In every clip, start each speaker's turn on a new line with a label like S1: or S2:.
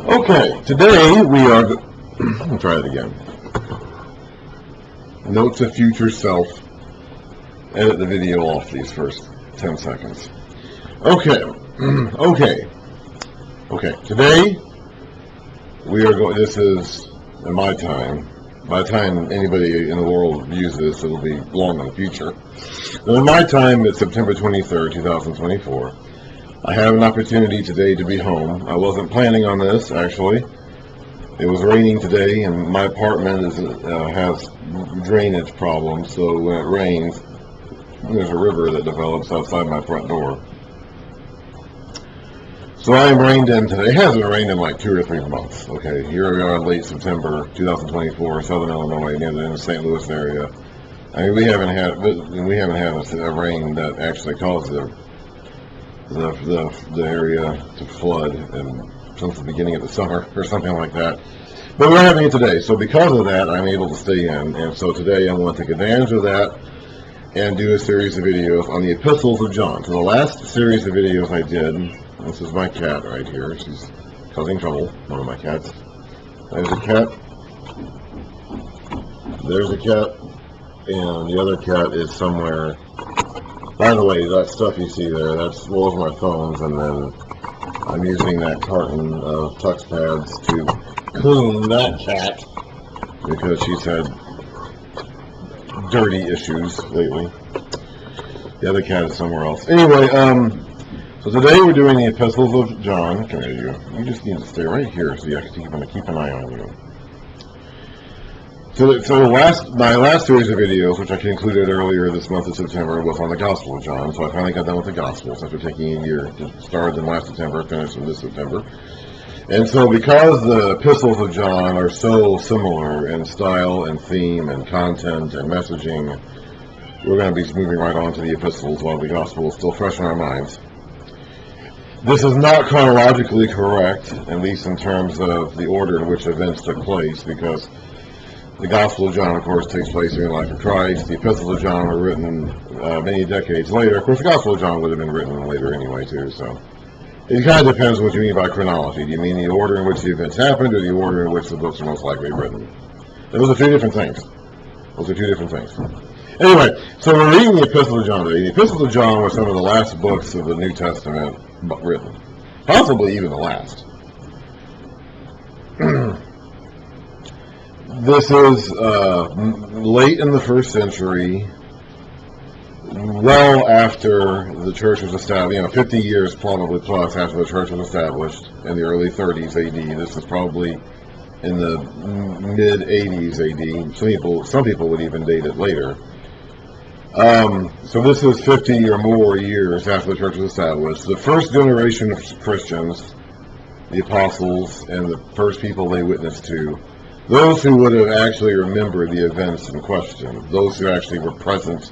S1: Okay, today we are. Let me try it again. Note to future self. Edit the video off these first 10 seconds. Okay. Today we are going. This is in my time. By the time anybody in the world views this, it'll be long in the future. But in my time, it's September 23rd, 2024. I have an opportunity today to be home. I wasn't planning on this, actually. It was raining today, and my apartment has drainage problems, so when it rains, there's a river that develops outside my front door. So I am rained in today. It hasn't rained in like 2 or 3 months. Okay, here we are in late September 2024, Southern Illinois, near the St. Louis area. I mean, we haven't had a rain that actually caused the area to flood since the beginning of the summer or something like that. But we're having it today, so because of that, I'm able to stay in. And so today I want to take advantage of that and do a series of videos on the Epistles of John. So the last series of videos I did. This is my cat right here. She's causing trouble. One of my cats. There's a cat. There's a cat. And the other cat is somewhere. By the way, that stuff you see there, those are my phones. And then I'm using that carton of Tux pads to clean that cat because she's had dirty issues lately. The other cat is somewhere else. Anyway, so today we're doing the Epistles of John. Come here, you just need to stay right here so I can keep an eye on you. So my last series of videos, which I concluded earlier this month of September, was on the Gospel of John. So I finally got done with the Gospels after taking a year. It started in last September, finished in this September. And so because the Epistles of John are so similar in style and theme and content and messaging, we're going to be moving right on to the Epistles while the Gospel is still fresh in our minds. This is not chronologically correct, at least in terms of the order in which events took place, because the Gospel of John, of course, takes place during the life of Christ. The Epistles of John were written many decades later. Of course, the Gospel of John would have been written later anyway, too, so it kind of depends what you mean by chronology. Do you mean the order in which the events happened, or the order in which the books are most likely written? Those are two different things. Anyway, so we're reading the Epistles of John today. The Epistles of John were some of the last books of the New Testament written. Possibly even the last. This is late in the first century, well after the church was established, 50 years probably plus after the church was established in the early 30s AD. This is probably in the mid 80s AD. Some people would even date it later. So this is 50 or more years after the church was established. The first generation of Christians, the apostles, and the first people they witnessed to, those who would have actually remembered the events in question, those who actually were present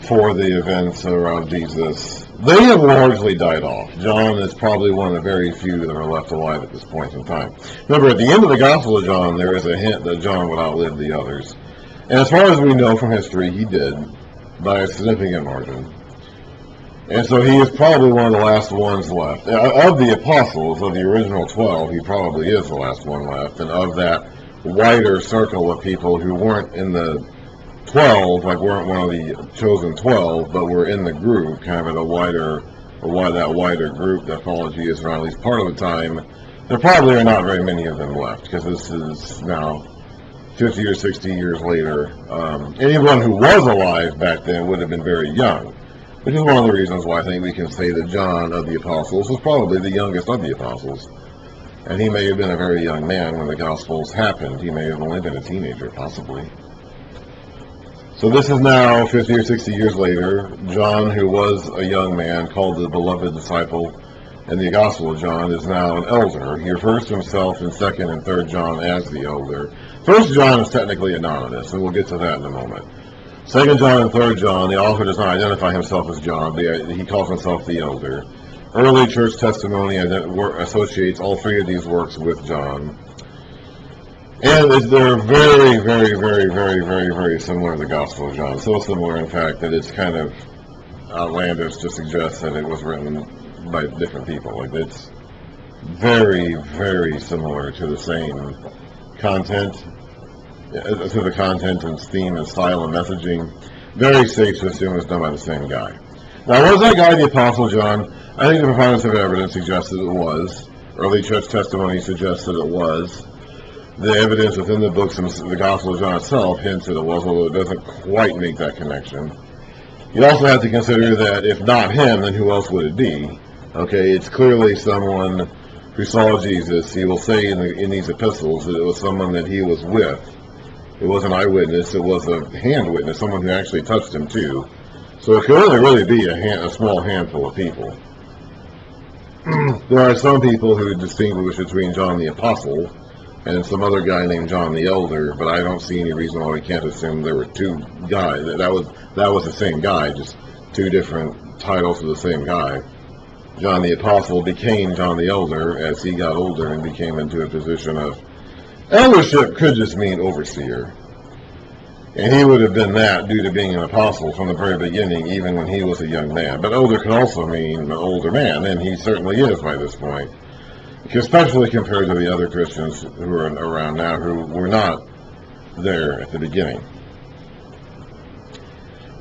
S1: for the events around Jesus, they have largely died off. John is probably one of the very few that are left alive at this point in time. Remember, at the end of the Gospel of John, there is a hint that John would outlive the others. And as far as we know from history, he did, by a significant margin. And so he is probably one of the last ones left. Of the apostles, of the original 12, he probably is the last one left. And of that wider circle of people who weren't in the 12, like weren't one of the chosen 12, but were in the group, kind of in that wider group that followed Jesus around at least part of the time, there probably are not very many of them left, because this is now 50 or 60 years later. Anyone who was alive back then would have been very young, which is one of the reasons why I think we can say that John of the Apostles was probably the youngest of the Apostles. And he may have been a very young man when the Gospels happened. He may have only been a teenager, possibly. So this is now 50 or 60 years later. John, who was a young man, called the beloved disciple in the Gospel of John, is now an elder. He refers to himself in 2nd and 3rd John as the elder. 1st John is technically anonymous, and we'll get to that in a moment. 2nd John and 3rd John, the author does not identify himself as John, but he calls himself the elder. Early church testimony associates all 3 of these works with John. And they're very, very, very, very, very, very similar to the Gospel of John. So similar, in fact, that it's kind of outlandish to suggest that it was written by different people. Like, it's very, very similar to the same content, to the content and theme and style and messaging. Very safe to assume it's done by the same guy. Now, was that guy the Apostle John? I think the preponderance of evidence suggests that it was. Early church testimony suggests that it was. The evidence within the books and the Gospel of John itself hints that it was, although it doesn't quite make that connection. You also have to consider that if not him, then who else would it be? Okay, it's clearly someone who saw Jesus. He will say in these epistles that it was someone that he was with. It was an eyewitness. It was a hand witness, someone who actually touched him too. So it could only really be a small handful of people. There are some people who distinguish between John the Apostle and some other guy named John the Elder, but I don't see any reason why we can't assume there were two guys. That was the same guy, just two different titles of the same guy. John the Apostle became John the Elder as he got older and became into a position of eldership. Could just mean overseer. And he would have been that due to being an apostle from the very beginning, even when he was a young man. But older can also mean an older man, and he certainly is by this point. Especially compared to the other Christians who are around now who were not there at the beginning.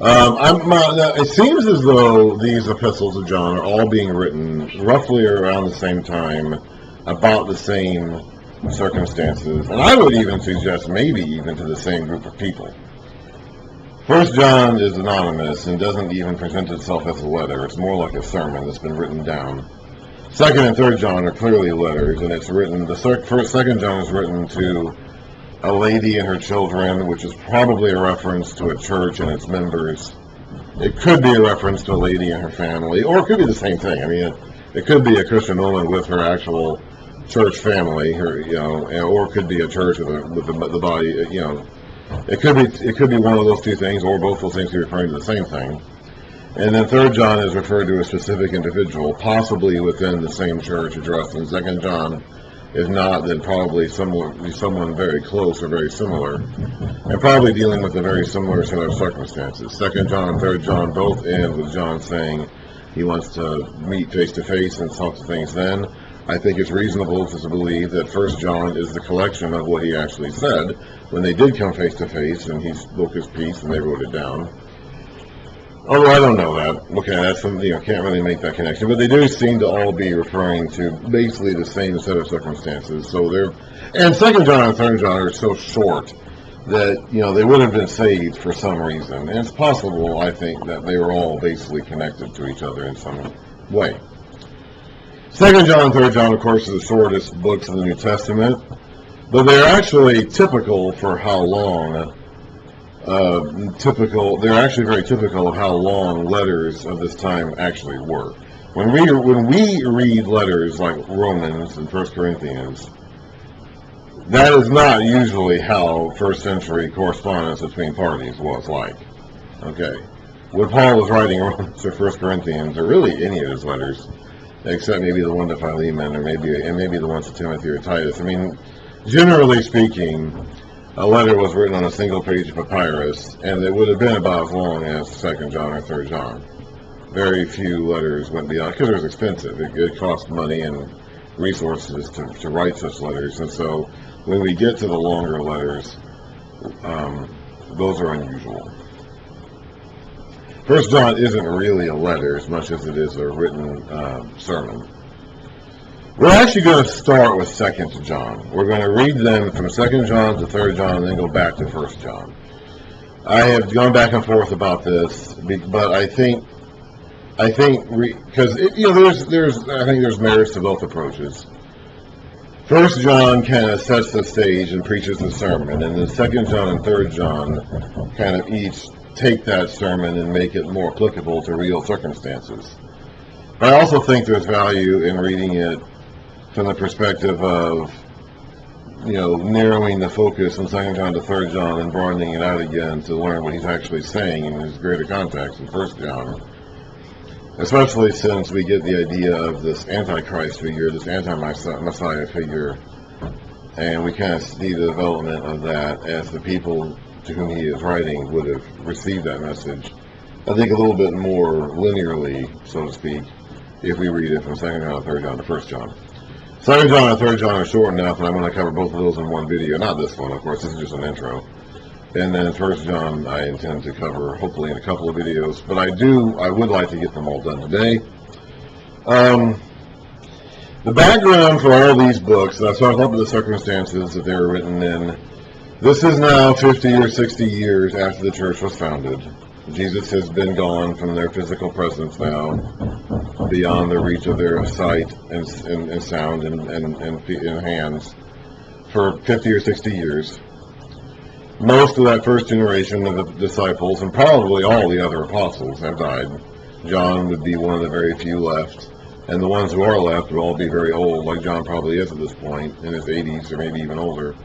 S1: It seems as though these epistles of John are all being written roughly around the same time, about the same circumstances, and I would even suggest maybe even to the same group of people. First John is anonymous and doesn't even present itself as a letter. It's more like a sermon that's been written down. Second and Third John are clearly letters, and it's written. Second John is written to a lady and her children, which is probably a reference to a church and its members. It could be a reference to a lady and her family, or it could be the same thing. I mean, it could be a Christian woman with her actual church family, or it could be a church with the body. It could be one of those two things, or both those things are referring to the same thing. And then Third John is referred to a specific individual, possibly within the same church addressed. And Second John, if not, then probably someone very close or very similar, and probably dealing with a very similar set of circumstances. Second John and Third John both end with John saying he wants to meet face to face and talk to things then. I think it's reasonable to believe that First John is the collection of what he actually said when they did come face to face, and he spoke his piece and they wrote it down. Although I don't know that. Okay, that's something, can't really make that connection. But they do seem to all be referring to basically the same set of circumstances. And Second John and Third John are so short that, they would have been saved for some reason. And it's possible, I think, that they were all basically connected to each other in some way. Second John and Third John, of course, are the shortest books in the New Testament. But they're actually typical for how long they're actually very typical of how long letters of this time actually were. When we read letters like Romans and 1 Corinthians, that is not usually how first century correspondence between parties was like. Okay. When Paul was writing Romans or 1 Corinthians, or really any of his letters, except maybe the one to Philemon, or maybe the ones to Timothy or Titus, I mean, generally speaking, a letter was written on a single page of papyrus, and it would have been about as long as Second John or Third John. Very few letters went beyond, because it was expensive. It cost money and resources to write such letters, and so when we get to the longer letters, those are unusual. First John isn't really a letter as much as it is a written sermon. We're actually going to start with 2 John. We're going to read them from 2 John to 3 John and then go back to 1 John. I have gone back and forth about this, but I think because there's merits to both approaches. 1 John kind of sets the stage and preaches the sermon, and then 2 John and 3 John kind of each take that sermon and make it more applicable to real circumstances. But I also think there's value in reading it from the perspective of, narrowing the focus from 2 John to 3 John and broadening it out again to learn what he's actually saying in his greater context in 1 John. Especially since we get the idea of this Antichrist figure, this anti-Messiah figure, and we kind of see the development of that as the people to whom he is writing would have received that message, I think a little bit more linearly, so to speak, if we read it from 2 John to 3 John to 1 John. 2nd John and 3rd John are short enough, and I'm going to cover both of those in one video. Not this one, of course. This is just an intro. And then 1st John I intend to cover, hopefully, in a couple of videos. But I would like to get them all done today. The background for all these books, and I've talked about the circumstances that they were written in. This is now 50 or 60 years after the church was founded. Jesus has been gone from their physical presence now, beyond the reach of their sight and sound and hands, for 50 or 60 years. Most of that first generation of the disciples, and probably all the other apostles, have died. John would be one of the very few left, and the ones who are left would all be very old, like John probably is at this point, in his 80s or maybe even older.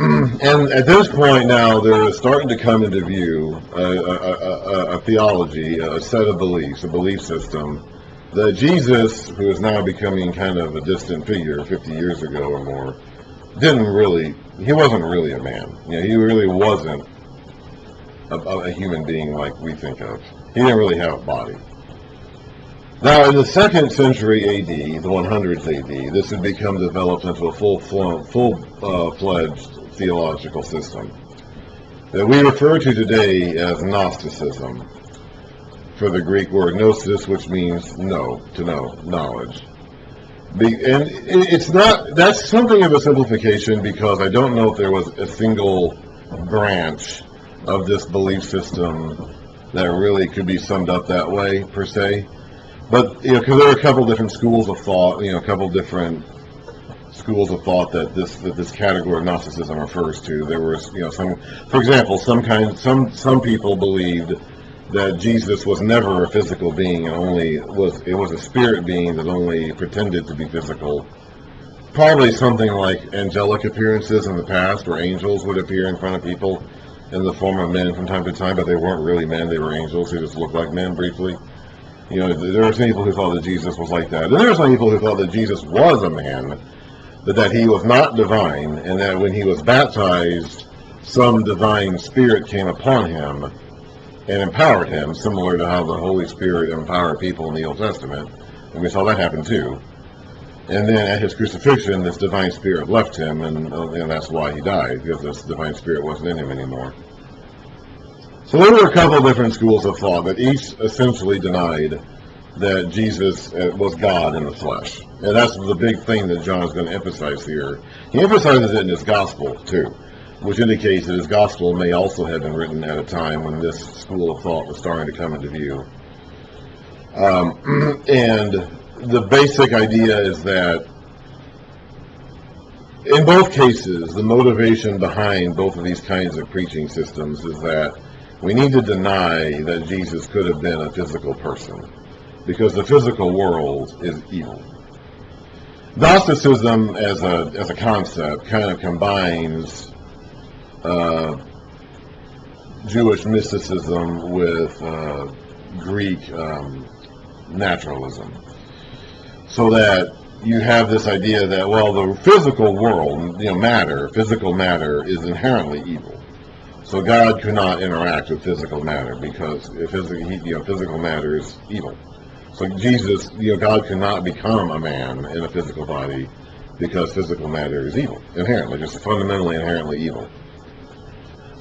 S1: And at this point now, there is starting to come into view a theology, a set of beliefs, a belief system, that Jesus, who is now becoming kind of a distant figure 50 years ago or more, he wasn't really a man. He really wasn't a human being like we think of. He didn't really have a body. Now, in the 2nd century AD, the 100s AD, this had become developed into a full-fledged theological system that we refer to today as Gnosticism, for the Greek word gnosis, which means know, to know, knowledge. And that's something of a simplification, because I don't know if there was a single branch of this belief system that really could be summed up that way, per se. But, because there are a couple different schools of thought, a couple different schools of thought that this category of Gnosticism refers to. There was, some, for example, some people believed that Jesus was never a physical being and it was a spirit being that only pretended to be physical. Probably something like angelic appearances in the past, where angels would appear in front of people in the form of men from time to time, but they weren't really men, they were angels who just looked like men briefly. There were some people who thought that Jesus was like that. And there were some people who thought that Jesus was a man, but that he was not divine, and that when he was baptized, some divine spirit came upon him and empowered him, similar to how the Holy Spirit empowered people in the Old Testament. And we saw that happen too. And then at his crucifixion, this divine spirit left him, and that's why he died, because this divine spirit wasn't in him anymore. So there were a couple of different schools of thought, but each essentially denied that Jesus was God in the flesh. And that's the big thing that John is going to emphasize here. He emphasizes it in his gospel, too, which indicates that his gospel may also have been written at a time when this school of thought was starting to come into view. And the basic idea is that in both cases, the motivation behind both of these kinds of preaching systems is that we need to deny that Jesus could have been a physical person, because the physical world is evil. Gnosticism as a concept kind of combines Jewish mysticism with Greek naturalism, so that you have this idea that, well, the physical world, physical matter is inherently evil. So God could not interact with physical matter, because physical matter is evil. So Jesus, God cannot become a man in a physical body, because physical matter is evil, inherently, just fundamentally inherently evil.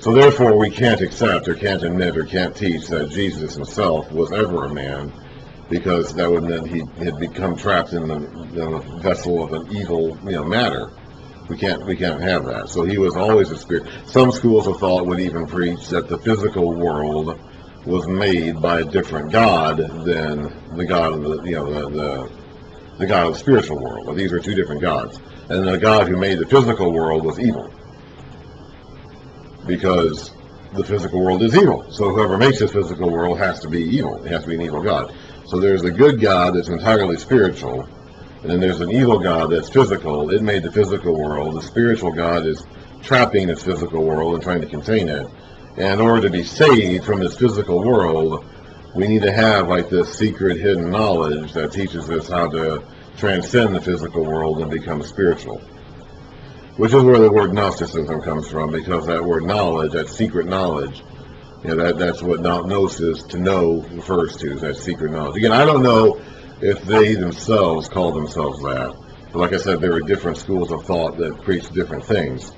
S1: So therefore we can't accept or can't admit or can't teach that Jesus himself was ever a man, because that would mean he had become trapped in the vessel of an evil matter. We can't have that. So he was always a spirit. Some schools of thought would even preach that the physical world was made by a different God than the God of the God of the spiritual world. Well, these are two different gods, and the God who made the physical world was evil, because the physical world is evil. So whoever makes this physical world has to be evil. It has to be an evil God. So there's a good God that's entirely spiritual, and then there's an evil God that's physical. It made the physical world. The spiritual God is trapping this physical world and trying to contain it. And in order to be saved from this physical world, we need to have like this secret hidden knowledge that teaches us how to transcend the physical world and become spiritual. Which is where the word Gnosticism comes from, because that word knowledge, that secret knowledge, that's what gnosis, to know, refers to, is that secret knowledge. Again, I don't know if they themselves call themselves that. But like I said, there are different schools of thought that preach different things.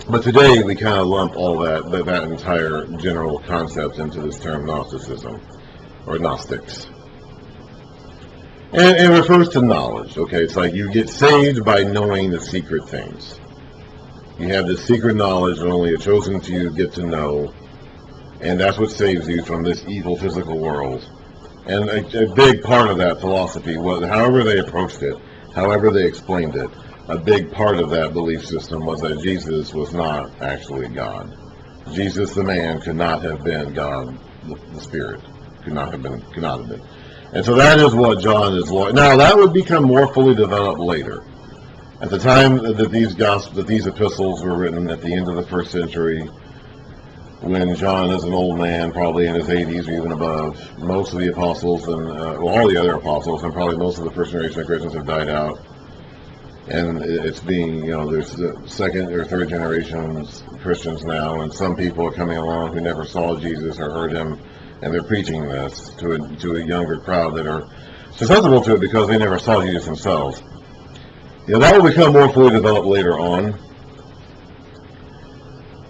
S1: But today we kind of lump all that entire general concept into this term Gnosticism, or Gnostics. And it refers to knowledge, okay? It's like you get saved by knowing the secret things. You have this secret knowledge that only a chosen few get to know, and that's what saves you from this evil physical world. And a big part of that philosophy was, however they approached it, however they explained it, a big part of that belief system was that Jesus was not actually God. Jesus, the man, could not have been God, the Spirit. Could not have been. And so that is what John is. Now, that would become more fully developed later. At the time that these epistles were written, at the end of the first century, when John is an old man, probably in his 80s or even above, most of the apostles and all the other apostles and probably most of the first generation of Christians have died out. And it's being, there's the second or third generations Christians now, and some people are coming along who never saw Jesus or heard him, and they're preaching this to a younger crowd that are susceptible to it because they never saw Jesus themselves. That will become more fully developed later on.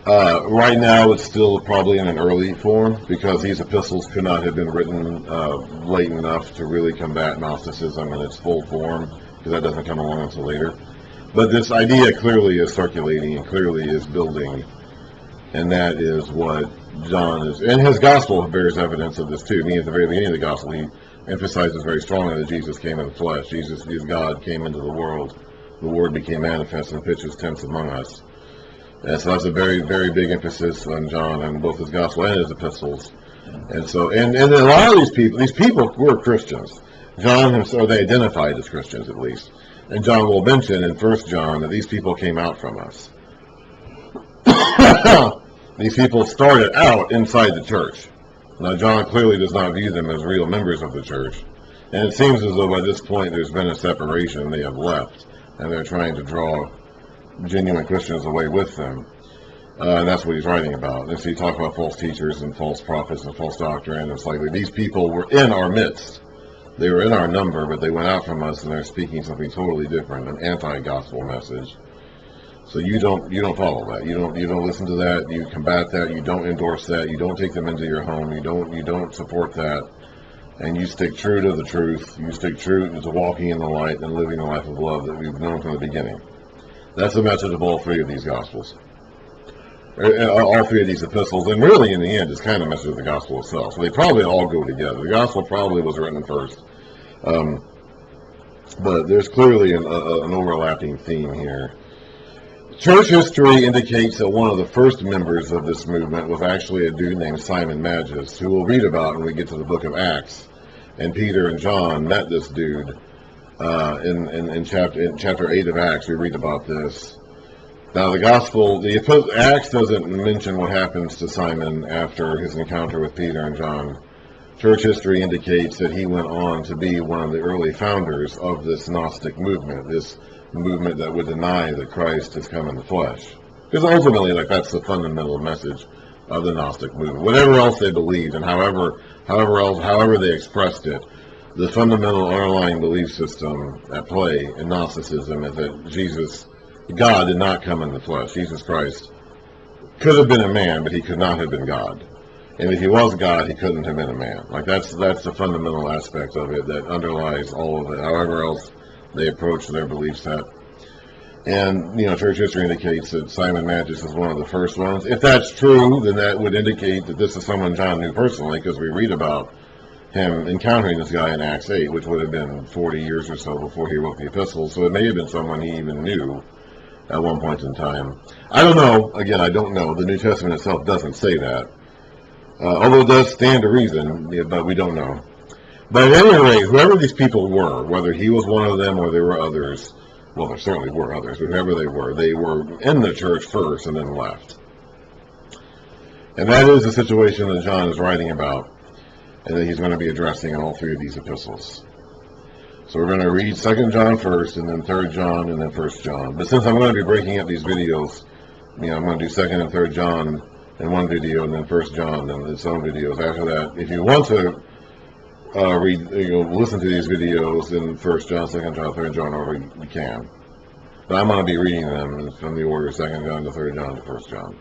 S1: Right now, it's still probably in an early form because these epistles could not have been written late enough to really combat Gnosticism in its full form, because that doesn't come along until later. But this idea clearly is circulating and clearly is building, and that is what John is. And his gospel bears evidence of this too. I mean, at the very beginning of the gospel, he emphasizes very strongly that Jesus came in the flesh. Jesus, God, came into the world. The Word became manifest and pitched his tents among us. And so that's a very, very big emphasis on John and both his gospel and his epistles. And so, and a lot of these people were Christians. John himself, they identified as Christians at least. And John will mention in 1 John that these people came out from us. These people started out inside the church. Now, John clearly does not view them as real members of the church. And it seems as though by this point there's been a separation. They have left. And they're trying to draw genuine Christians away with them. And that's what he's writing about. And so he talks about false teachers and false prophets and false doctrine. It's like these people were in our midst. They were in our number, but they went out from us and they're speaking something totally different, an anti-gospel message. So you don't follow that. You don't listen to that. You combat that. You don't endorse that. You don't take them into your home. You don't support that. And you stick true to the truth. You stick true to walking in the light and living the life of love that we've known from the beginning. That's the message of all three of these gospels. All three of these epistles, and really in the end, it's kind of a message of the gospel itself. So they probably all go together. The gospel probably was written first. But there's clearly an overlapping theme here. Church history indicates that one of the first members of this movement was actually a dude named Simon Magus, who we'll read about when we get to the book of Acts. And Peter and John met this dude in chapter 8 of Acts. We read about this. Now, the Acts doesn't mention what happens to Simon after his encounter with Peter and John. Church history indicates that he went on to be one of the early founders of this Gnostic movement, this movement that would deny that Christ has come in the flesh. Because ultimately, that's the fundamental message of the Gnostic movement. Whatever else they believed and however they expressed it, the fundamental underlying belief system at play in Gnosticism is that God did not come in the flesh. Jesus Christ could have been a man, but he could not have been God. And if he was God, he couldn't have been a man. That's the fundamental aspect of it that underlies all of it, however else they approach their belief set. And, church history indicates that Simon Magus is one of the first ones. If that's true, then that would indicate that this is someone John knew personally, because we read about him encountering this guy in Acts 8, which would have been 40 years or so before he wrote the epistles. So it may have been someone he even knew at one point in time. I don't know. Again, I don't know. The New Testament itself doesn't say that. Although it does stand to reason, but we don't know. But at any rate, whoever these people were, whether he was one of them or there were others, well, there certainly were others, but whoever they were in the church first and then left. And that is the situation that John is writing about, and that he's going to be addressing in all three of these epistles. So we're going to read 2 John first, and then 3 John, and then 1 John. But since I'm going to be breaking up these videos, I'm going to do 2 and 3 John in one video, and then 1 John in its own videos after that. If you want to read, listen to these videos in 1 John, 2 John, 3 John, or you can. But I'm going to be reading them from the order of 2 John to 3 John to 1 John.